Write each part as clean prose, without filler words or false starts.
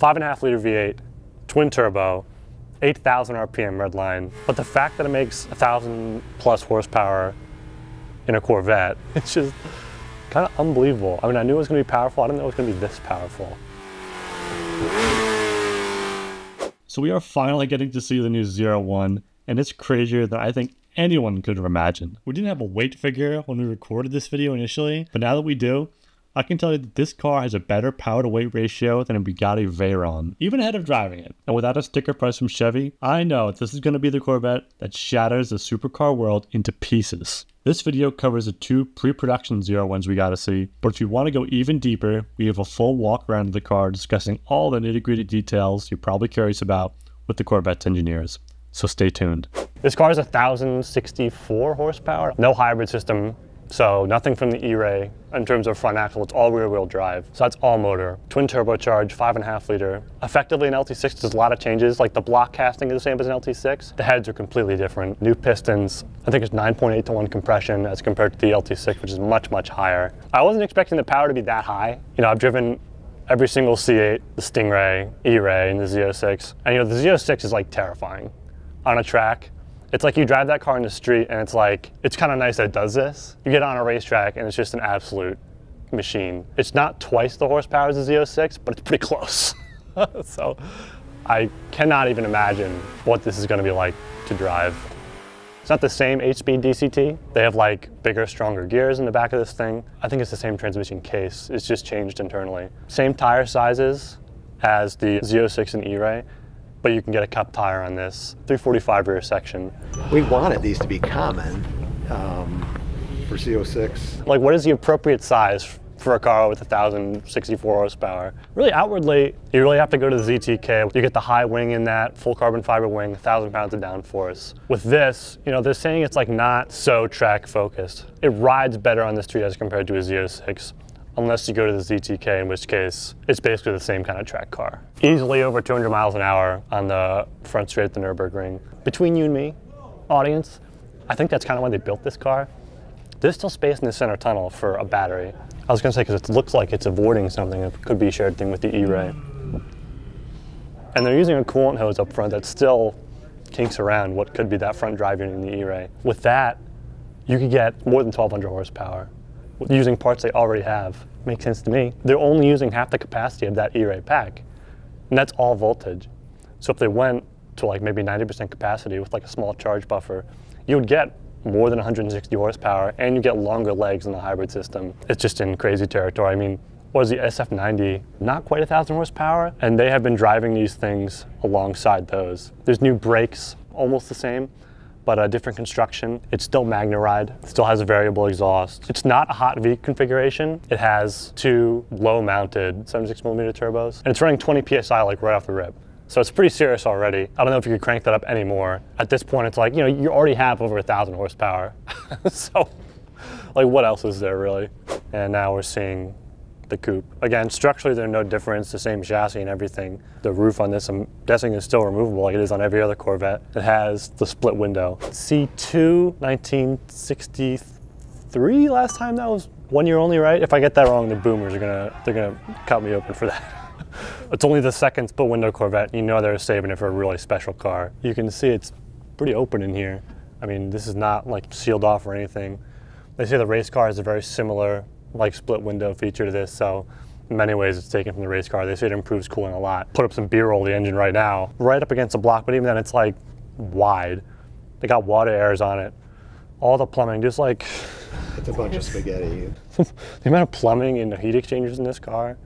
5.5 liter V8, twin turbo, 8,000 RPM redline. But the fact that it makes 1,000 plus horsepower in a Corvette, it's just kind of unbelievable. I mean, I knew it was going to be powerful. I didn't know it was going to be this powerful. So we are finally getting to see the new ZR1, and it's crazier than I think anyone could have imagined. We didn't have a weight figure when we recorded this video initially, but now that we do, I can tell you that this car has a better power to weight ratio than a Bugatti Veyron, even ahead of driving it. And without a sticker price from Chevy, I know this is going to be the Corvette that shatters the supercar world into pieces. This video covers the 2 pre-production ZR1s we got to see, but if you want to go even deeper, we have a full walk around of the car discussing all the nitty-gritty details you're probably curious about with the Corvette's engineers. So stay tuned. This car is 1,064 horsepower, no hybrid system, so nothing from the E-Ray in terms of front axle. It's all rear-wheel drive, so that's all motor. Twin turbocharged, 5.5 liter. Effectively an LT6, there's a lot of changes, like the block casting is the same as an LT6. The heads are completely different. New pistons, I think it's 9.8 to 1 compression as compared to the LT6, which is much, much higher. I wasn't expecting the power to be that high. You know, I've driven every single C8, the Stingray, E-Ray, and the Z06, and you know, the Z06 is like terrifying on a track. It's like you drive that car in the street and it's like, it's kind of nice that it does this. You get on a racetrack and it's just an absolute machine. It's not twice the horsepower as the Z06, but it's pretty close. So I cannot even imagine what this is going to be like to drive. It's not the same 8-speed DCT. They have like bigger, stronger gears in the back of this thing. I think it's the same transmission case. It's just changed internally. Same tire sizes as the Z06 and E-Ray, but you can get a cup tire on this. 345 rear section. We wanted these to be common for Z06. Like, what is the appropriate size for a car with 1,064 horsepower? Really, outwardly, you really have to go to the ZTK. You get the high wing in that, full carbon fiber wing, 1,000 pounds of downforce. With this, you know, they're saying it's like not so track focused. It rides better on the street as compared to a Z06. Unless you go to the ZTK, in which case it's basically the same kind of track car. Easily over 200 miles an hour on the front straight at the Nürburgring. Between you and me, audience, I think that's kind of why they built this car. There's still space in the center tunnel for a battery. I was gonna say, because it looks like it's avoiding something. It could be a shared thing with the E-Ray. And they're using a coolant hose up front that still kinks around what could be that front drive unit in the E-Ray. With that, you could get more than 1,200 horsepower. Using parts they already have. Makes sense to me. They're only using half the capacity of that E-Ray pack, and that's all voltage. So if they went to like maybe 90% capacity with like a small charge buffer, you would get more than 160 horsepower, and you get longer legs in the hybrid system. It's just in crazy territory. I mean, what is the SF90? Not quite 1,000 horsepower, and they have been driving these things alongside those. There's new brakes, almost the same, but a different construction. It's still MagnaRide, it still has a variable exhaust. It's not a hot V configuration. It has 2 low-mounted 76mm turbos, and it's running 20 PSI like right off the rip. So it's pretty serious already. I don't know if you could crank that up anymore. At this point, it's like, you know, you already have over 1,000 horsepower. So, like, what else is there really? And now we're seeing the coupe. Again, structurally, there's no difference, the same chassis and everything. The roof on this, I'm guessing, is still removable like it is on every other Corvette. It has the split window. C2, 1963 last time. That was 1 year only, right? If I get that wrong, the boomers are they're gonna cut me open for that. It's only the second split window Corvette. You know they're saving it for a really special car. You can see it's pretty open in here. I mean, this is not like sealed off or anything. They say the race car is a very similar like split window feature to this, so in many ways it's taken from the race car. They say it improves cooling a lot. Put up some B-roll of the engine right now, right up against the block, but even then it's like wide. They got water airs on it. All the plumbing, just like... It's a bunch of spaghetti. The amount of plumbing and the heat exchangers in this car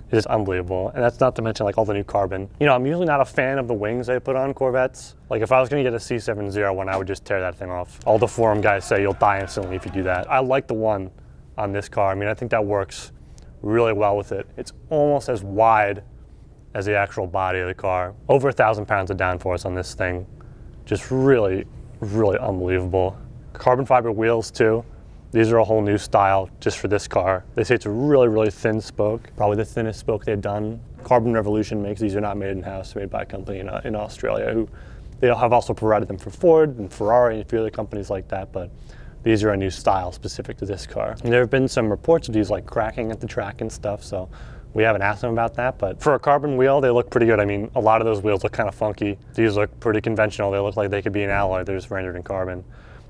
is just unbelievable. And that's not to mention like all the new carbon. You know, I'm usually not a fan of the wings they put on Corvettes. Like if I was gonna get a C7 ZR1, I would just tear that thing off. All the forum guys say you'll die instantly if you do that. I like the one on this car. I mean, I think that works really well with it. It's almost as wide as the actual body of the car. Over 1,000 pounds of downforce on this thing. Just really, really unbelievable. Carbon fiber wheels too. These are a whole new style just for this car. They say it's a really, really thin spoke. Probably the thinnest spoke they've done. Carbon Revolution makes these. Are not made in-house, made by a company in Australia who they have also provided them for Ford and Ferrari and a few other companies like that, but these are a new style specific to this car. And there have been some reports of these like cracking at the track and stuff, so We haven't asked them about that, but for a carbon wheel, they look pretty good. I mean, a lot of those wheels look kind of funky. These look pretty conventional. They look like they could be an alloy. They're just rendered in carbon.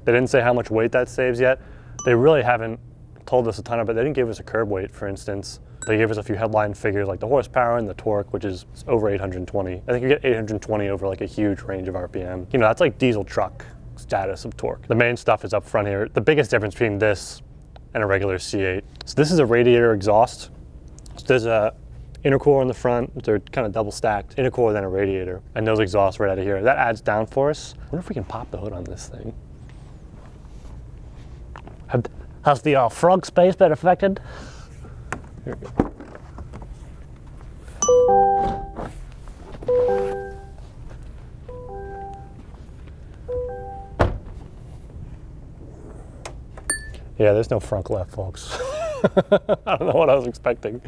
They didn't say how much weight that saves yet. They really haven't told us a ton of it. They didn't give us a curb weight, for instance. They gave us a few headline figures like the horsepower and the torque, which is over 820. I think you get 820 over like a huge range of RPM. You know, that's like diesel truck status of torque. The main stuff is up front here. The biggest difference between this and a regular C8. So this is a radiator exhaust. So there's a intercooler in the front. They're kind of double stacked. Intercooler, then a radiator. And those exhausts right out of here. That adds downforce. I wonder if we can pop the hood on this thing. Has the frunk space been affected? Here we go. Yeah, there's no frunk left, folks. I don't know what I was expecting,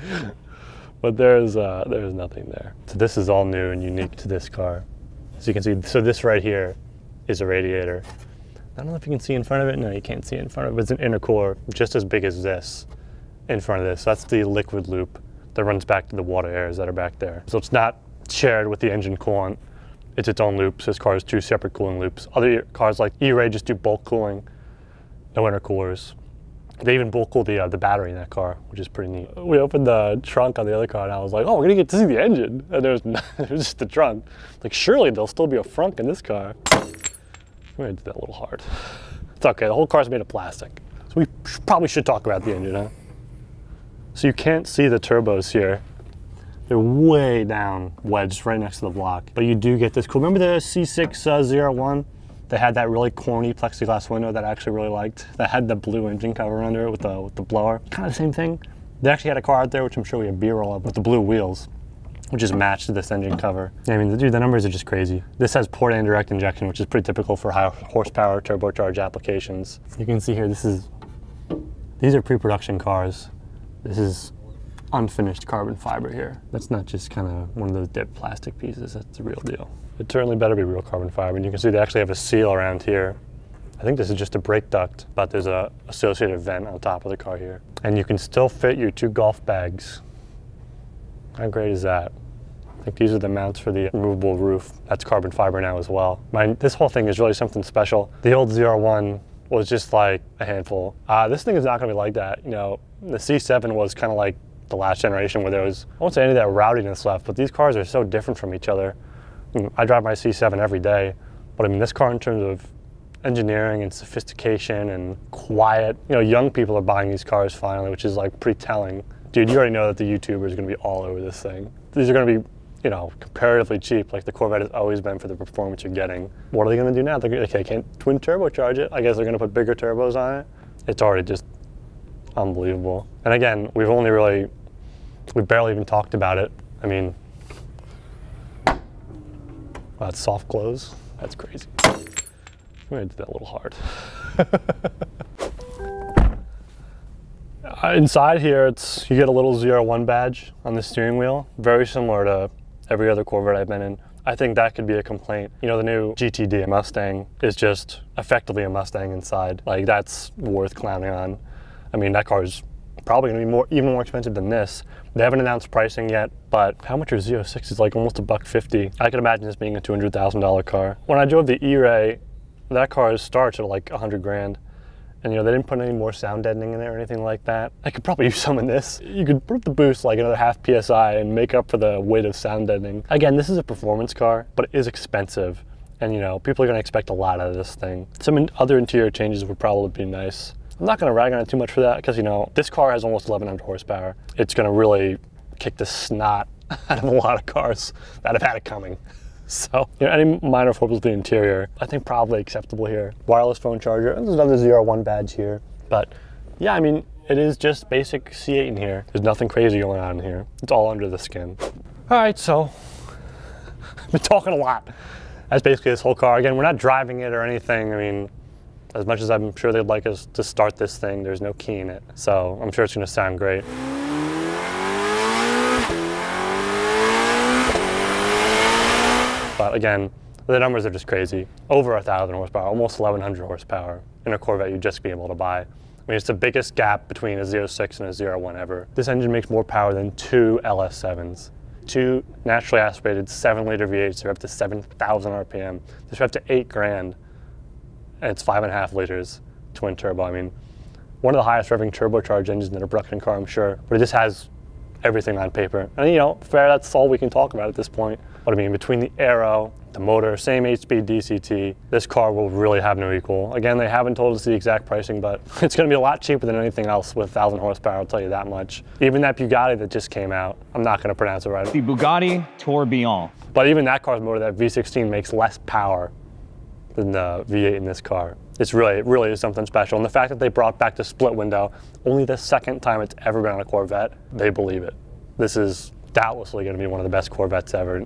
but there's nothing there. So this is all new and unique to this car. As you can see, so this right here is a radiator. I don't know if you can see in front of it. No, you can't see in front of it. It's an intercooler just as big as this in front of this. So that's the liquid loop that runs back to the water airs that are back there. So it's not shared with the engine coolant. It's its own loop. So this car has two separate cooling loops. Other cars like E-Ray just do bulk cooling, no intercoolers. They even bulk cool the battery in that car, which is pretty neat. We opened the trunk on the other car and I was like, oh, we're gonna get to see the engine. And there was just the trunk. Like, surely there'll still be a frunk in this car. We did that a little hard. It's okay, the whole car's made of plastic. So we probably should talk about the engine, huh? So you can't see the turbos here. They're way down, wedged right next to the block. But you do get this cool, remember the C6 ZR1? They had that really corny plexiglass window that I actually really liked. That had the blue engine cover under it with the blower. Kind of the same thing. They actually had a car out there, which I'm sure we have B-roll of, with the blue wheels, which is matched to this engine cover. I mean, dude, the numbers are just crazy. This has port and direct injection, which is pretty typical for high horsepower turbocharged applications. You can see here, these are pre-production cars. This is unfinished carbon fiber here. That's not just kind of one of those dead plastic pieces. That's the real deal. It certainly better be real carbon fiber. And you can see they actually have a seal around here. I think this is just a brake duct, but there's a associated vent on top of the car here. And you can still fit your 2 golf bags. How great is that? I think these are the mounts for the removable roof. That's carbon fiber now as well. This whole thing is really something special. The old ZR1 was just like a handful. This thing is not gonna be like that. You know, the C7 was kind of like the last generation where there was, I won't say any of that rowdiness left, but these cars are so different from each other. I drive my C7 every day, but I mean, this car in terms of engineering and sophistication and quiet, you know, young people are buying these cars finally, which is like pretty telling. Dude, you already know that the YouTubers are gonna be all over this thing. These are gonna be, you know, comparatively cheap, like the Corvette has always been for the performance you're getting. What are they gonna do now? They're okay, can't twin turbocharge it. I guess they're gonna put bigger turbos on it. It's already just unbelievable. And again, we barely even talked about it. I mean, wow, that's soft close. That's crazy. I'm gonna do that a little hard. Inside here, you get a little ZR1 badge on the steering wheel, very similar to every other Corvette I've been in. I think that could be a complaint. You know, the new GTD Mustang is just effectively a Mustang inside. Like, that's worth clowning on. I mean, that car is probably gonna be even more expensive than this. They haven't announced pricing yet, but how much are Z06? It's like almost $150. I can imagine this being a $200,000 car. When I drove the E-Ray, that car starts at like 100 grand. And you know, they didn't put any more sound deadening in there or anything like that. I could probably use some in this. You could put the boost like another half PSI and make up for the weight of sound deadening. Again, this is a performance car, but it is expensive. And you know, people are gonna expect a lot out of this thing. Some other interior changes would probably be nice. I'm not gonna rag on it too much for that because, you know, this car has almost 1,100 horsepower. It's gonna really kick the snot out of a lot of cars that have had it coming. So, you know, any minor foibles with the interior, I think probably acceptable here. Wireless phone charger, and there's another ZR1 badge here. But yeah, I mean, it is just basic C8 in here. There's nothing crazy going on in here. It's all under the skin. All right, so I've been talking a lot. That's basically this whole car. Again, we're not driving it or anything. I mean, as much as I'm sure they'd like us to start this thing, there's no key in it. So I'm sure it's gonna sound great. But again, the numbers are just crazy. Over 1,000 horsepower, almost 1,100 horsepower in a Corvette you'd just be able to buy. I mean, it's the biggest gap between a Z06 and a ZR1 ever. This engine makes more power than two LS7s. Two naturally aspirated 7-liter V8s are up to 7,000 RPM. This are up to 8 grand, and it's 5.5 liters twin turbo. I mean, one of the highest revving turbocharged engines in a production car, I'm sure, but it just has everything on paper. And you know, fair, that's all we can talk about at this point. But I mean, between the aero, the motor, same 8-speed DCT, this car will really have no equal. Again, they haven't told us the exact pricing, but it's gonna be a lot cheaper than anything else with 1,000 horsepower, I'll tell you that much. Even that Bugatti that just came out, I'm not gonna pronounce it right. The Bugatti Tourbillon. But even that car's motor, that V16, makes less power than the V8 in this car. It really is something special. And the fact that they brought back the split window, only the second time it's ever been on a Corvette, they believe it. This is doubtlessly gonna be one of the best Corvettes ever.